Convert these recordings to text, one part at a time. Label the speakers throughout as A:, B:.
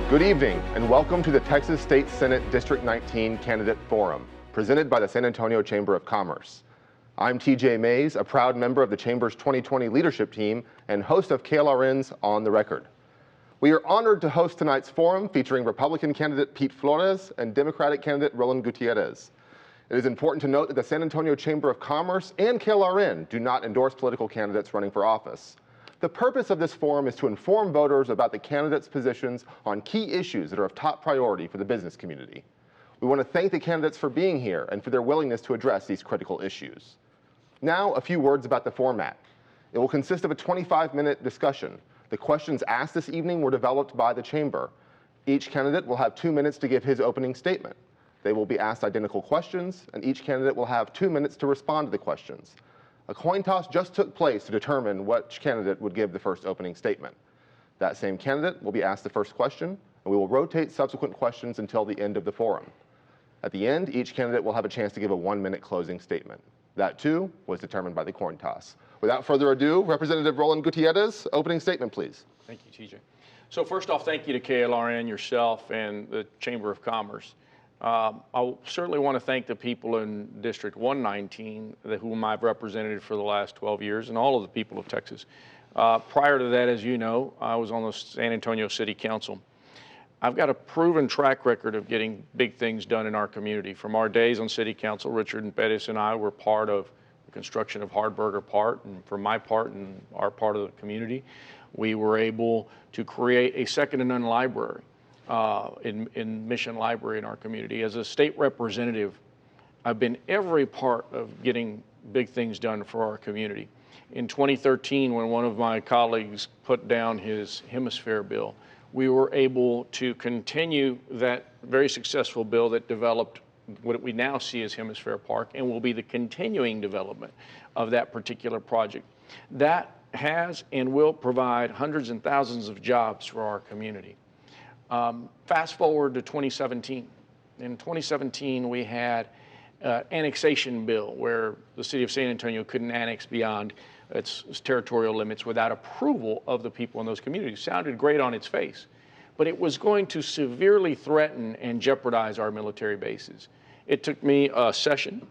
A: Good evening and welcome to the Texas State Senate District 19 Candidate Forum, presented by the San Antonio Chamber of Commerce. I'm TJ Mays, a proud member of the Chamber's 2020 leadership team and host of KLRN's On the Record. We are honored to host tonight's forum featuring Republican candidate Pete Flores and Democratic candidate Roland Gutierrez. It is important to note that the San Antonio Chamber of Commerce and KLRN do not endorse political candidates running for office. The purpose of this forum is to inform voters about the candidates' positions on key issues that are of top priority for the business community. We want to thank the candidates for being here and for their willingness to address these critical issues. Now, a few words about the format. It will consist of a 25-minute discussion. The questions asked this evening were developed by the Chamber. Each candidate will have 2 minutes to give his opening statement. They will be asked identical questions, and each candidate will have 2 minutes to respond to the questions. A coin toss just took place to determine which candidate would give the first opening statement. That same candidate will be asked the first question, and we will rotate subsequent questions until the end of the forum. At the end, each candidate will have a chance to give a 1-minute closing statement. That, too, was determined by the coin toss. Without further ado, Representative Roland Gutierrez, opening statement, please.
B: Thank you, TJ. So first off, thank you to KLRN, yourself, and the Chamber of Commerce. I certainly want to thank the people in District 119, whom I've represented for the last 12 years, and all of the people of Texas. Prior to that, as you know, I was on the San Antonio City Council. I've got a proven track record of getting big things done in our community. From our days on City Council, Richard and Pettis and I were part of the construction of Hardburger Park, and for my part and our part of the community, we were able to create a second-to-none library. In Mission Library in our community. As a state representative, I've been every part of getting big things done for our community. In 2013, when one of my colleagues put down his hemisphere bill, we were able to continue that very successful bill that developed what we now see as Hemisphere Park and will be the continuing development of that particular project. That has and will provide hundreds and thousands of jobs for our community. Fast forward to 2017. In 2017, we had an annexation bill where the city of San Antonio couldn't annex beyond its territorial limits without approval of the people in those communities. Sounded great on its face, but it was going to severely threaten and jeopardize our military bases. It took me a session,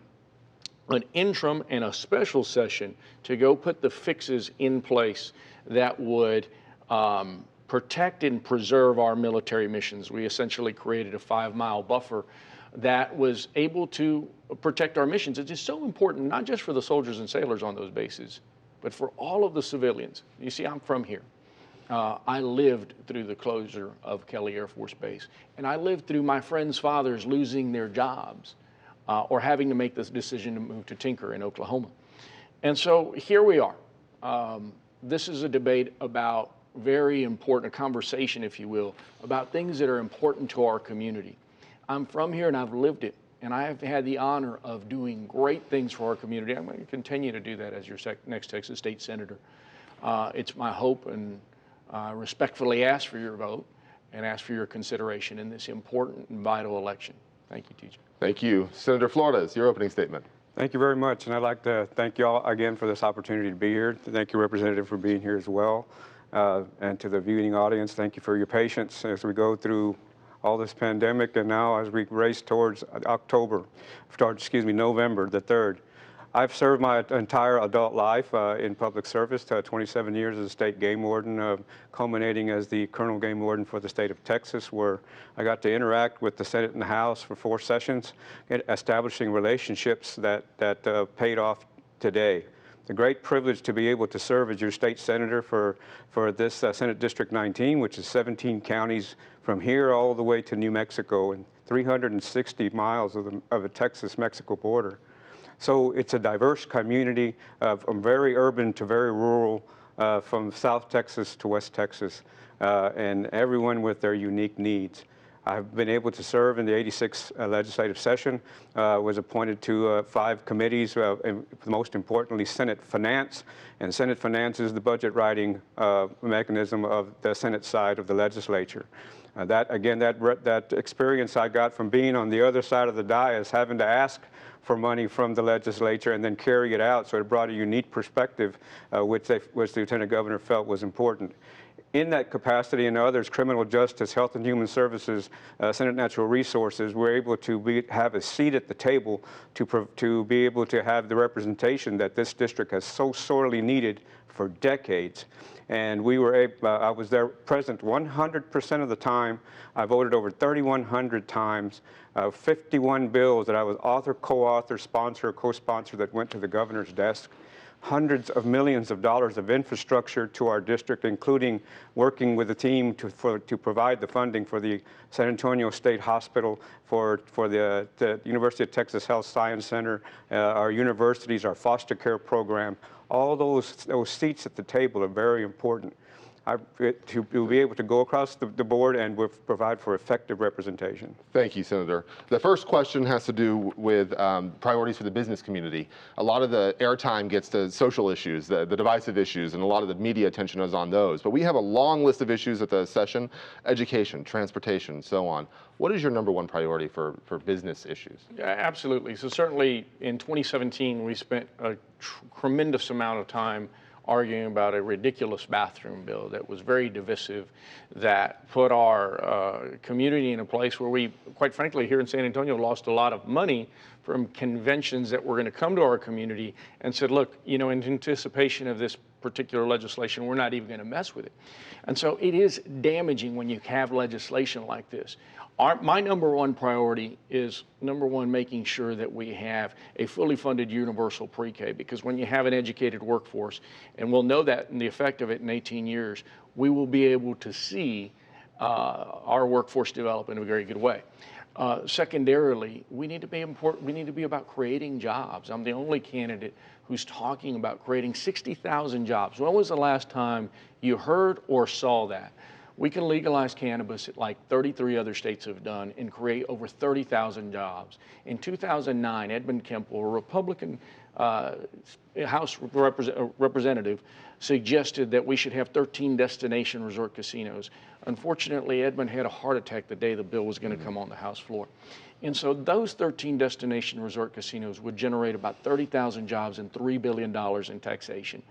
B: an interim and a special session, to go put the fixes in place that would protect and preserve our military missions. We essentially created a 5-mile buffer that was able to protect our missions. It's just so important, not just for the soldiers and sailors on those bases, but for all of the civilians. You see, I'm from here. I lived through the closure of Kelly Air Force Base, and I lived through my friends' fathers losing their jobs or having to make this decision to move to Tinker in Oklahoma. And so here we are. This is a debate about very important, a conversation, if you will, about things that are important to our community. I'm from here and I've lived it, and I have had the honor of doing great things for our community. I'm going to continue to do that as your next Texas State Senator. It's my hope, and I respectfully ask for your vote and ask for your consideration in this important and vital election. Thank you, TJ.
A: Thank you. Senator Flores, your opening statement.
C: Thank you very much, and I'd like to thank you all again for this opportunity to be here. Thank you, Representative, for being here as well. And to the viewing audience, thank you for your patience as we go through all this pandemic, and now as we race towards November the 3rd. I've served my entire adult life in public service, 27 years as a state game warden, culminating as the Colonel Game Warden for the state of Texas, where I got to interact with the Senate and the House for 4 sessions, establishing relationships that paid off today. It's a great privilege to be able to serve as your state senator for this Senate District 19, which is 17 counties from here all the way to New Mexico and 360 miles of the Texas-Mexico border. So it's a diverse community from very urban to very rural, from South Texas to West Texas, and everyone with their unique needs. I've been able to serve in the 86th legislative session, was appointed to 5 committees, and most importantly, Senate Finance. And Senate Finance is the budget writing mechanism of the Senate side of the legislature. That experience I got from being on the other side of the dais, having to ask for money from the legislature and then carry it out, so it brought a unique perspective, which the Lieutenant Governor felt was important. in that capacity and others, Criminal Justice, Health and Human Services, Senate Natural Resources, we're able to have a seat at the table to be able to have the representation that this district has so sorely needed for decades. And we were I was there present 100% of the time. I voted over 3,100 times, 51 bills that I was author, co-author, sponsor, co-sponsor that went to the governor's desk. Hundreds of millions of dollars of infrastructure to our district, including working with the team to provide the funding for the San Antonio State Hospital, for the University of Texas Health Science Center, our universities, our foster care program. All those seats at the table are very important to be able to go across the board and provide for effective representation.
A: Thank you, Senator. The first question has to do with priorities for the business community. A lot of the airtime gets to social issues, the divisive issues, and a lot of the media attention is on those. But we have a long list of issues at the session: education, transportation, so on. What is your number one priority for business issues?
B: Yeah, absolutely. So certainly in 2017, we spent a tremendous amount of time arguing about a ridiculous bathroom bill that was very divisive, that put our community in a place where we, quite frankly, here in San Antonio, lost a lot of money from conventions that were going to come to our community and said, look, in anticipation of this particular legislation, we're not even going to mess with it. And so it is damaging when you have legislation like this. My number one priority is, making sure that we have a fully funded universal pre-K, because when you have an educated workforce, and we'll know that in the effect of it in 18 years, we will be able to see our workforce develop in a very good way. Secondarily, we need to be about creating jobs. I'm the only candidate who's talking about creating 60,000 jobs. When was the last time you heard or saw that? We can legalize cannabis like 33 other states have done and create over 30,000 jobs. In 2009, Edmund Kemple, a Republican House representative, suggested that we should have 13 destination resort casinos. Unfortunately, Edmund had a heart attack the day the bill was going to come on the House floor. And so those 13 destination resort casinos would generate about 30,000 jobs and $3 billion in taxation.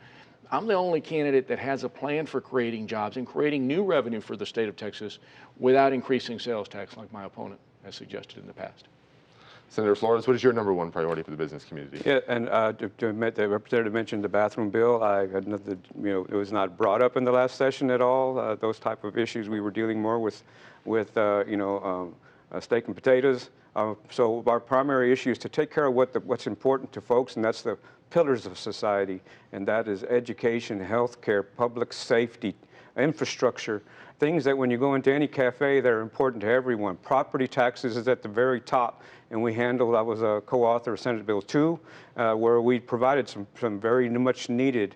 B: I'm the only candidate that has a plan for creating jobs and creating new revenue for the state of Texas without increasing sales tax like my opponent has suggested in the past.
A: Senator Flores, what is your number one priority for the business community?
C: Yeah, and the representative mentioned the bathroom bill. It was not brought up in the last session at all. Those type of issues, we were dealing more with steak and potatoes. So our primary issue is to take care of what's important to folks, and that's the pillars of society, and that is education, healthcare, public safety, infrastructure, things that when you go into any cafe that are important to everyone. Property taxes is at the very top, and I was a co-author of Senate Bill 2, where we provided some very much needed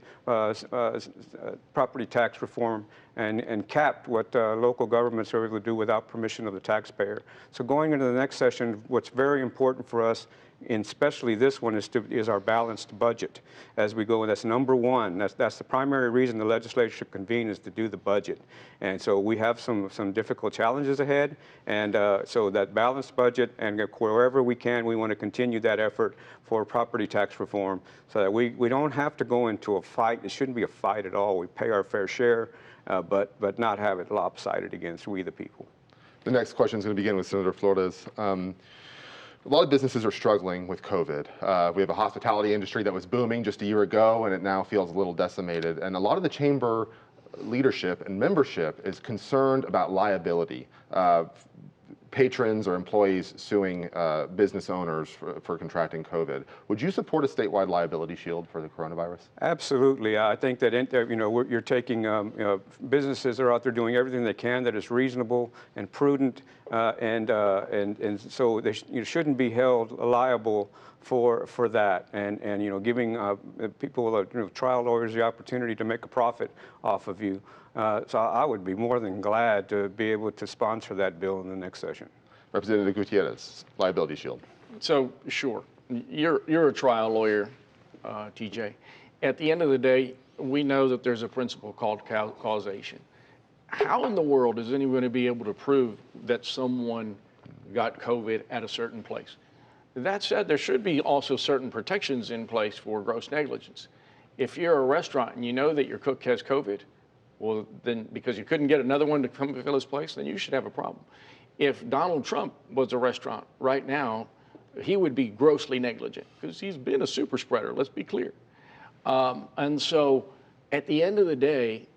C: property tax reform and capped what local governments are able to do without permission of the taxpayer. So going into the next session, what's very important for us, and especially this one, is our balanced budget as we go. And that's number one. That's the primary reason the legislature convened, is to do the budget. And so we have some difficult challenges ahead. And so that balanced budget, and wherever we can, we want to continue that effort for property tax reform, so that we don't have to go into a fight. It shouldn't be a fight at all. We pay our fair share, but not have it lopsided against we the people.
A: The next question is going to begin with Senator Flores. A lot of businesses are struggling with COVID. We have a hospitality industry that was booming just a year ago, and it now feels a little decimated. And a lot of the chamber leadership and membership is concerned about liability. Patrons or employees suing business owners for contracting COVID. Would you support a statewide liability shield for the coronavirus?
C: Absolutely. I think that you're taking businesses are out there doing everything they can that is reasonable and prudent, and so you shouldn't be held liable for that, and giving people, trial lawyers, the opportunity to make a profit off of you. So I would be more than glad to be able to sponsor that bill in the next session.
A: Representative Gutierrez, liability shield.
B: So sure, you're a trial lawyer, TJ. At the end of the day, we know that there's a principle called causation. How in the world is anyone going to be able to prove that someone got COVID at a certain place? That said, there should be also certain protections in place for gross negligence. If you're a restaurant and you know that your cook has COVID, Well, then because you couldn't get another one to come fill his place, then you should have a problem. If Donald Trump was a restaurant right now, he would be grossly negligent because he's been a super spreader, let's be clear. And so at the end of the day,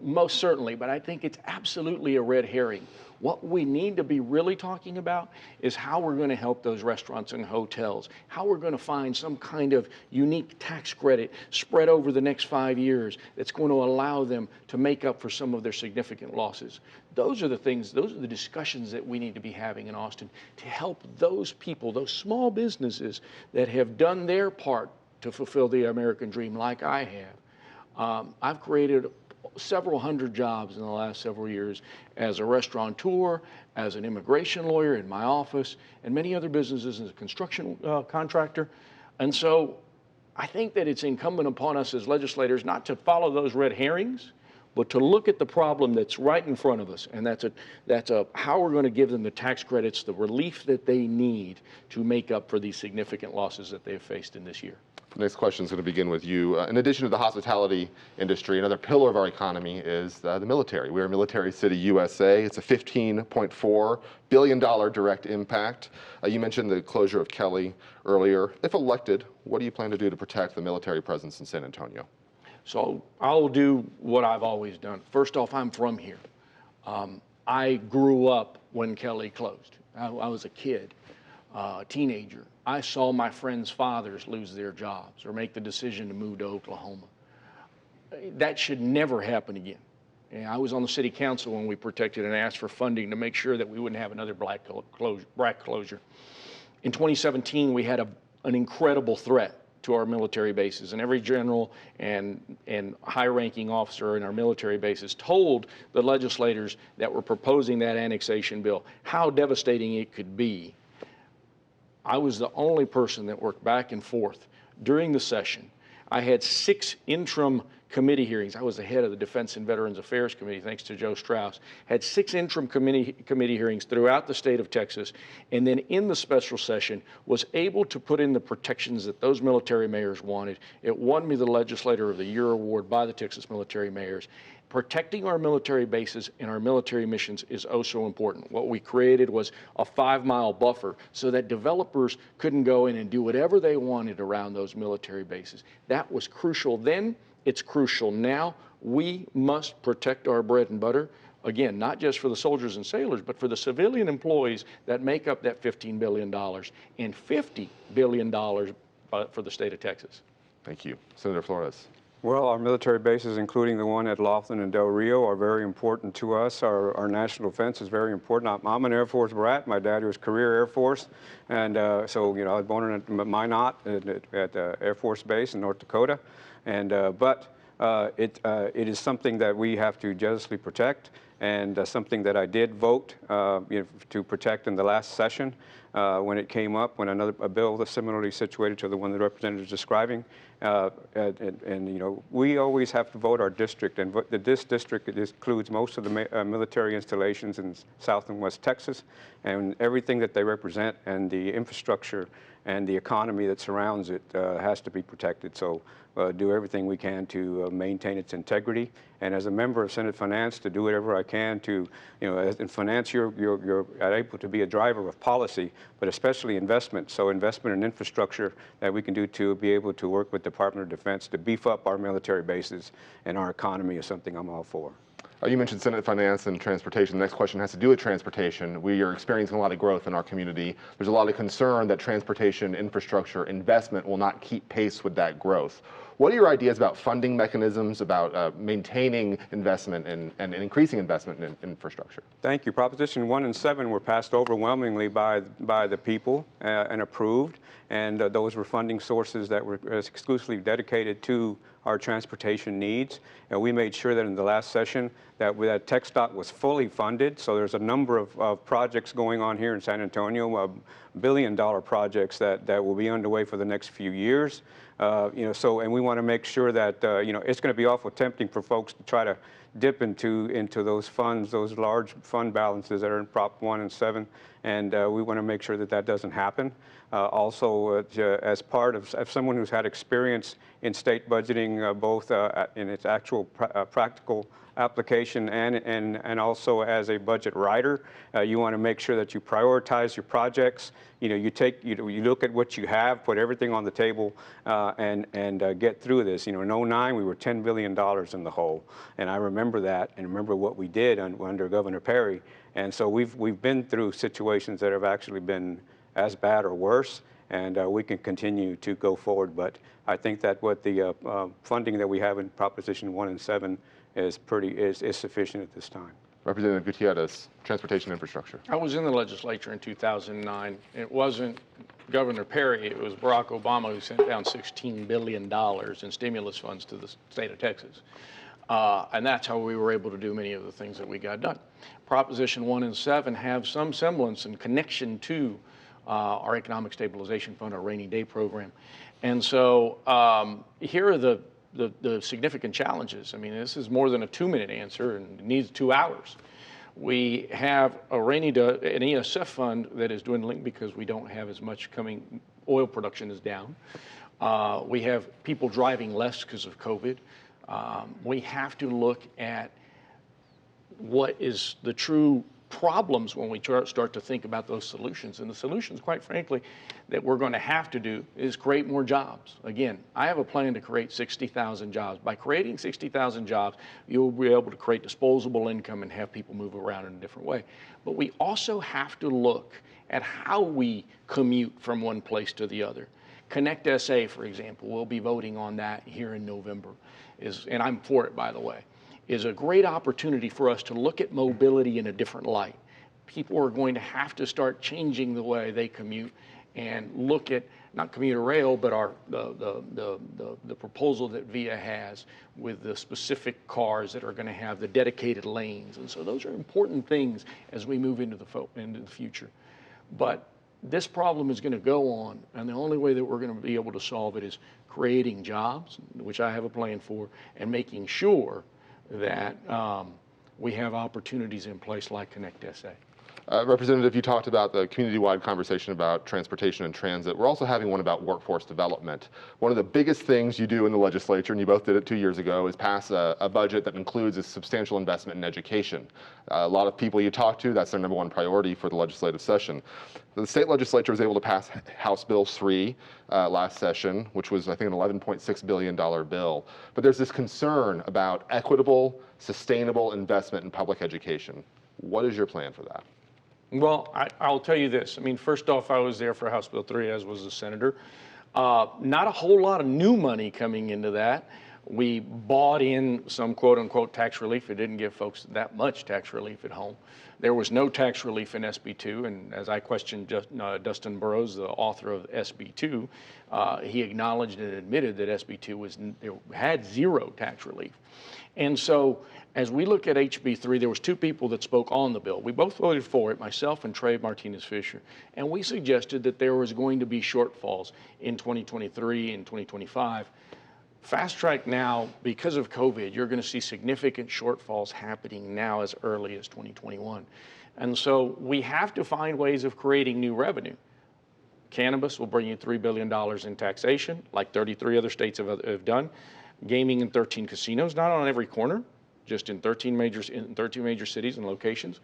B: most certainly, but I think it's absolutely a red herring. What we need to be really talking about is how we're going to help those restaurants and hotels, how we're going to find some kind of unique tax credit spread over the next 5 years that's going to allow them to make up for some of their significant losses. Those are the things, those are the discussions that we need to be having in Austin to help those people, those small businesses that have done their part to fulfill the American dream like I have. I've created several hundred jobs in the last several years as a restaurateur, as an immigration lawyer in my office, and many other businesses as a construction contractor. And so I think that it's incumbent upon us as legislators not to follow those red herrings, but to look at the problem that's right in front of us, and that's how we're going to give them the tax credits, the relief that they need to make up for these significant losses that they've faced in this year.
A: The next question is going to begin with you. In addition to the hospitality industry, another pillar of our economy is the military. We're a military city, USA. It's a $15.4 billion direct impact. You mentioned the closure of Kelly earlier. If elected, what do you plan to do to protect the military presence in San Antonio?
B: So I'll do what I've always done. First off, I'm from here. I grew up when Kelly closed. I was a kid, a teenager. I saw my friends' fathers lose their jobs or make the decision to move to Oklahoma. That should never happen again. And I was on the city council when we protected and asked for funding to make sure that we wouldn't have another brac closure. In 2017, we had an incredible threat to our military bases, and every general and high-ranking officer in our military bases told the legislators that were proposing that annexation bill how devastating it could be. I was the only person that worked back and forth during the session. I had 6 interim committee hearings. I was the head of the Defense and Veterans Affairs Committee, thanks to Joe Strauss. Had 6 interim committee hearings throughout the state of Texas, and then in the special session was able to put in the protections that those military mayors wanted. It won me the Legislator of the Year award by the Texas military mayors. Protecting our military bases and our military missions is oh so important. What we created was a 5-mile buffer so that developers couldn't go in and do whatever they wanted around those military bases. That was crucial then. It's crucial now. We must protect our bread and butter. Again, not just for the soldiers and sailors, but for the civilian employees that make up that $15 billion and $50 billion for the state of Texas.
A: Thank you. Senator Flores.
C: Well, our military bases, including the one at Laughlin and Del Rio, are very important to us. Our national defense is very important. I'm an Air Force brat. My dad was career Air Force. And so, I was born at Minot at Air Force Base in North Dakota. And but it is something that we have to jealously protect, and something that I did vote to protect in the last session when it came up, when a bill that's similarly situated to the one the representative is describing. And we always have to vote our district, and this district includes most of the military installations in South and West Texas, and everything that they represent, and the infrastructure and the economy that surrounds it has to be protected. So do everything we can to maintain its integrity. And as a member of Senate Finance, to do whatever I can to, in finance, you're able to be a driver of policy, but especially investment. So investment in infrastructure that we can do to be able to work with the Department of Defense to beef up our military bases and our economy is something I'm all for.
A: You mentioned Senate Finance and transportation. The next question has to do with transportation. We are experiencing a lot of growth in our community. There's a lot of concern that transportation infrastructure investment will not keep pace with that growth. What are your ideas about funding mechanisms, about maintaining investment and increasing investment in infrastructure?
C: Thank you. Proposition 1 and 7 were passed overwhelmingly by the people and approved, and those were funding sources that were exclusively dedicated to our transportation needs. And we made sure that in the last session that TxDOT was fully funded. So there's a number of projects going on here in San Antonio, $1 billion projects that will be underway for the next few years. And we want to make sure that it's going to be awful tempting for folks to try to dip into those funds, those large fund balances that are in Prop 1 and 7, and we want to make sure that that doesn't happen. Also, as part of someone who's had experience in state budgeting, both in its actual practical application and also as a budget writer, you want to make sure that you prioritize your projects. You look at what you have, put everything on the table, and get through this. In 2009, we were $10 billion in the hole, and I remember that, and remember what we did under Governor Perry. And so we've been through situations that have actually been as bad or worse, and we can continue to go forward. But I think that what the funding that we have in Proposition 1 and 7 is sufficient at this time.
A: Representative Gutierrez, transportation infrastructure.
B: I was in the legislature in 2009. It wasn't Governor Perry, it was Barack Obama who sent down $16 billion in stimulus funds to the state of Texas. And that's how we were able to do many of the things that we got done. Proposition 1 and 7 have some semblance and connection to our Economic Stabilization Fund, our rainy day program. And so here are the significant challenges. I mean, this is more than a 2-minute answer and it needs 2 hours. We have an ESF fund that is dwindling because we don't have as much coming, oil production is down. We have people driving less because of COVID. We have to look at what is the true problems when we start to think about those solutions. And the solutions, quite frankly, that we're going to have to do is create more jobs. Again, I have a plan to create 60,000 jobs. By creating 60,000 jobs, you'll be able to create disposable income and have people move around in a different way. But we also have to look at how we commute from one place to the other. Connect SA, for example, we'll be voting on that here in November, and I'm for it, by the way, is a great opportunity for us to look at mobility in a different light. People are going to have to start changing the way they commute and look at not commuter rail, but the proposal that VIA has with the specific cars that are going to have the dedicated lanes. And so those are important things as we move into the future. But this problem is going to go on, and the only way that we're going to be able to solve it is creating jobs, which I have a plan for, and making sure that we have opportunities in place like Connect SA.
A: Representative, you talked about the community-wide conversation about transportation and transit. We're also having one about workforce development. One of the biggest things you do in the legislature, and you both did it 2 years ago, is pass a budget that includes a substantial investment in education. A lot of people you talk to, that's their #1 priority for the legislative session. The state legislature was able to pass House Bill 3 last session, which was, I think, an $11.6 billion bill. But there's this concern about equitable, sustainable investment in public education. What is your plan for that?
B: Well, I'll tell you this. I mean, first off, I was there for House Bill 3, as was the senator. Not a whole lot of new money coming into that. We bought in some quote-unquote tax relief. It didn't give folks that much tax relief at home. There was no tax relief in SB 2, and as I questioned Dustin Burrows, the author of SB 2, he acknowledged and admitted that SB 2 had zero tax relief. And so as we look at HB 3, there was 2 people that spoke on the bill. We both voted for it, myself and Trey Martinez-Fisher, and we suggested that there was going to be shortfalls in 2023 and 2025. Fast track now, because of COVID, you're going to see significant shortfalls happening now as early as 2021. And so we have to find ways of creating new revenue. Cannabis will bring you $3 billion in taxation, like 33 other states have done. Gaming in 13 casinos, not on every corner, just in 13 major cities and locations,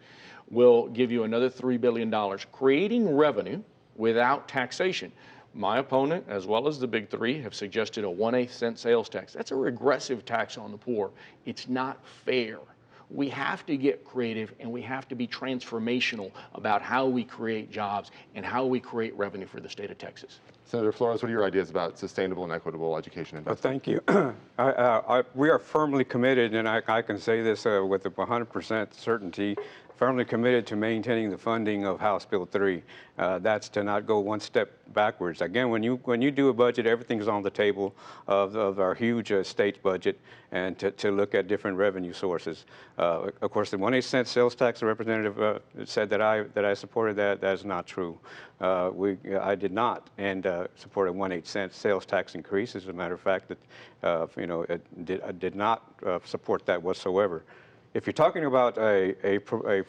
B: will give you another $3 billion, creating revenue without taxation. My opponent, as well as the big 3, have suggested a 1/8 cent sales tax. That's a regressive tax on the poor. It's not fair. We have to get creative, and we have to be transformational about how we create jobs and how we create revenue for the state of Texas.
A: Senator Flores, what are your ideas about sustainable and equitable education investment?
C: Thank you. We are firmly committed, and I can say this with 100% certainty, firmly committed to maintaining the funding of House Bill 3. That's to not go one step backwards. Again, when you do a budget, everything's on the table of our huge state budget, and to look at different revenue sources. Of course, the 1/8 cent sales tax, the representative said that I supported that. That is not true. I did not, and support a 1/8 sales tax increase. As a matter of fact, that it did not support that whatsoever. If you're talking about a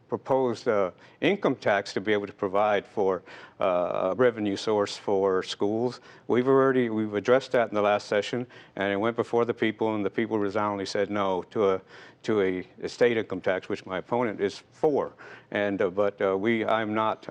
C: proposed income tax to be able to provide for a revenue source for schools, we've addressed that in the last session, and it went before the people, and the people resoundingly said no to a state income tax, which my opponent is for. And I'm not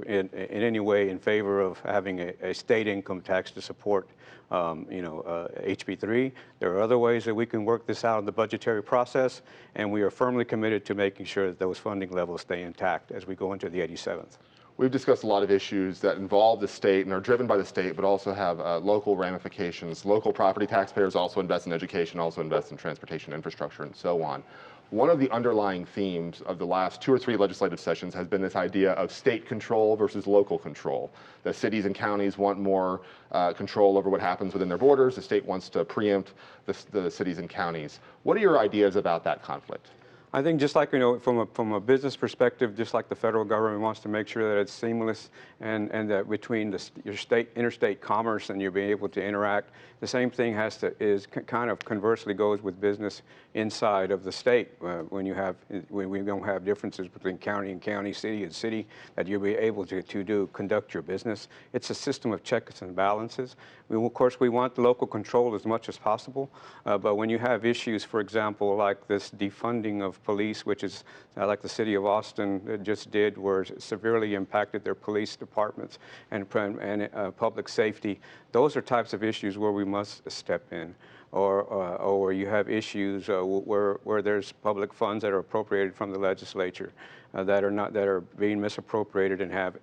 C: in any way in favor of having a state income tax to support HB3. There are other ways that we can work this out in the budgetary process, and we are firmly committed to making sure that those funding levels stay intact as we go into the 87th.
A: We've discussed a lot of issues that involve the state and are driven by the state, but also have local ramifications. Local property taxpayers also invest in education, also invest in transportation infrastructure, and so on. One of the underlying themes of the last 2 or 3 legislative sessions has been this idea of state control versus local control. The cities and counties want more control over what happens within their borders. The state wants to preempt the cities and counties. What are your ideas about that conflict?
C: I think just like, from a business perspective, just like the federal government wants to make sure that it's seamless and that between your interstate commerce and you being able to interact, the same thing kind of conversely goes with business inside of the state. When we don't have differences between county and county, city and city, that you'll be able to conduct your business. It's a system of checks and balances. Of course, we want local control as much as possible, but when you have issues, for example, like this defunding of police, which is like the city of Austin just did, where it severely impacted their police departments and public safety. Those are types of issues where we must step in, or where you have issues where there's public funds that are appropriated from the legislature that are being misappropriated and have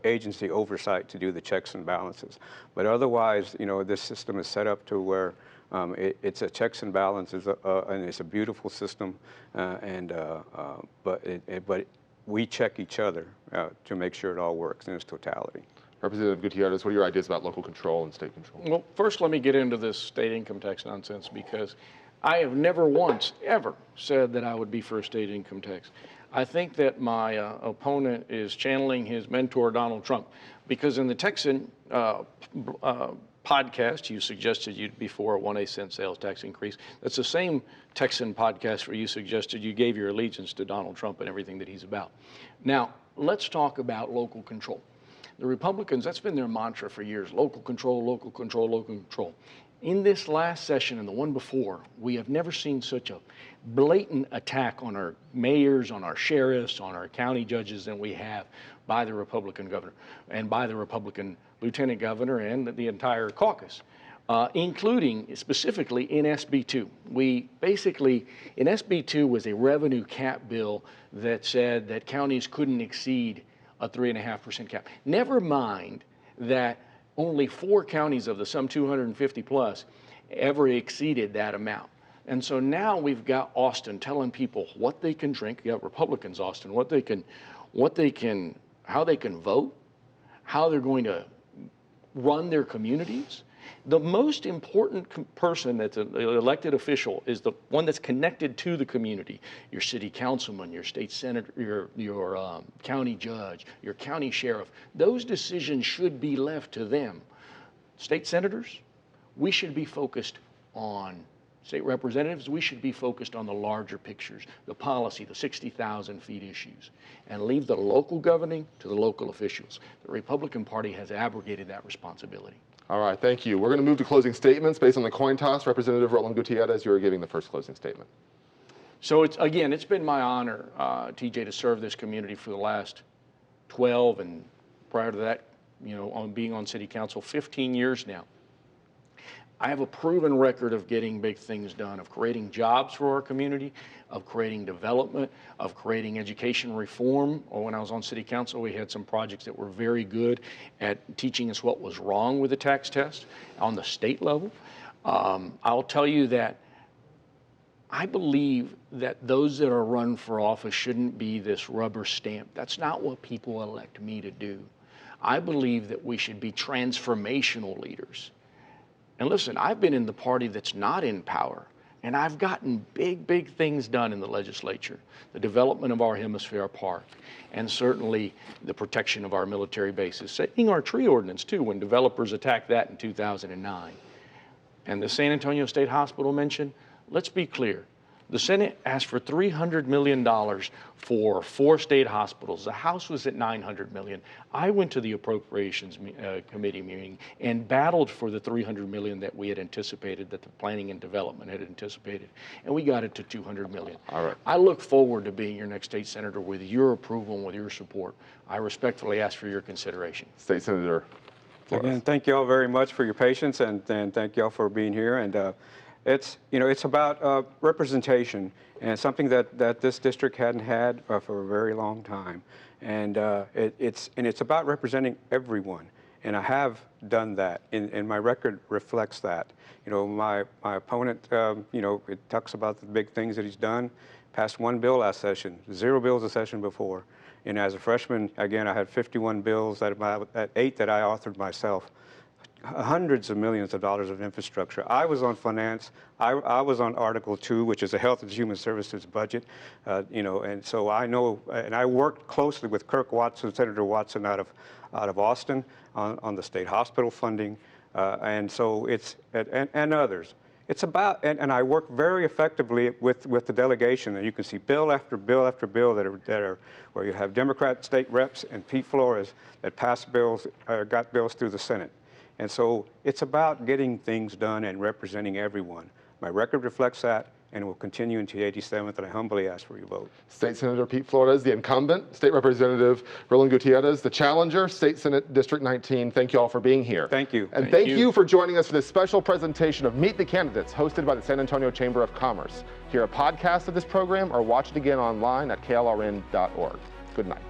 C: agency oversight to do the checks and balances. But otherwise, this system is set up to where it's a checks and balances, and it's a beautiful system, but we check each other to make sure it all works in its totality.
A: Representative Gutierrez, what are your ideas about local control and state control?
B: Well, first let me get into this state income tax nonsense, because I have never once, ever said that I would be for a state income tax. I think that my opponent is channeling his mentor, Donald Trump, because in the Texan podcast, you suggested you'd be for a 1/8 sales tax increase. That's the same Texan podcast where you suggested you gave your allegiance to Donald Trump and everything that he's about. Now, let's talk about local control. The Republicans, that's been their mantra for years: local control, local control, local control. In this last session and the one before, we have never seen such a blatant attack on our mayors, on our sheriffs, on our county judges than we have by the Republican governor and by the Republican lieutenant governor and the entire caucus, including specifically in SB2. We basically, in SB2 was a revenue cap bill that said that counties couldn't exceed a 3.5% cap. Never mind that only 4 counties of the some 250 plus ever exceeded that amount. And so now we've got Austin telling people what they can drink. You got Republicans, Austin, how they can vote, how they're going to run their communities. The most important person that's an elected official is the one that's connected to the community. Your city councilman, your state senator, your county judge, your county sheriff. Those decisions should be left to them. State senators, we should be focused on state representatives, we should be focused on the larger pictures, the policy, the 60,000 feet issues, and leave the local governing to the local officials. The Republican Party has abrogated that responsibility.
A: All right, thank you. We're going to move to closing statements based on the coin toss. Representative Roland Gutierrez, you are giving the first closing statement.
B: So it's been my honor, TJ, to serve this community for the last 12, and prior to that, on being on city council, 15 years now. I have a proven record of getting big things done, of creating jobs for our community, of creating development, of creating education reform. Or when I was on city council, we had some projects that were very good at teaching us what was wrong with the tax test on the state level. I'll tell you that I believe that those that are run for office shouldn't be this rubber stamp. That's not what people elect me to do. I believe that we should be transformational leaders. And listen, I've been in the party that's not in power And I've gotten big things done in the legislature. The development of our Hemisphere Park, and certainly the protection of our military bases, saving our tree ordinance too when developers attacked that in 2009. And the San Antonio State Hospital mentioned, let's be clear. The Senate asked for $300 million for 4 state hospitals. The House was at $900 million. I went to the Appropriations Committee meeting and battled for the $300 million that we had anticipated, that the Planning and Development had anticipated, and we got it to $200 million.
A: All right.
B: I look forward to being your next state senator with your approval and with your support. I respectfully ask for your consideration.
A: State Senator Flores.
C: Again, thank you all very much for your patience, and thank you all for being here. And it's about representation, and something that this district hadn't had for a very long time. And it's about representing everyone. And I have done that, and my record reflects that. My opponent, it talks about the big things that he's done. Passed 1 bill last session, 0 bills a session before. And as a freshman, again, I had 51 bills, at 8 that I authored myself. Hundreds of millions of dollars of infrastructure. I was on finance. I was on Article 2, which is the Health and Human Services budget. And so I know, and I worked closely with Kirk Watson, Senator Watson out of Austin on the state hospital funding, and so and others. It's about, and I work very effectively with the delegation, and you can see bill after bill after bill that are where you have Democrat state reps and Pete Flores that passed bills, got bills through the Senate. And so it's about getting things done and representing everyone. My record reflects that, and will continue into the 87th, and I humbly ask for your vote.
A: State Senator Pete Flores, the incumbent, State Representative Roland Gutierrez, the challenger, State Senate District 19. Thank you all for being here.
C: Thank you.
A: And thank you for joining us for this special presentation of Meet the Candidates, hosted by the San Antonio Chamber of Commerce. Hear a podcast of this program or watch it again online at klrn.org. Good night.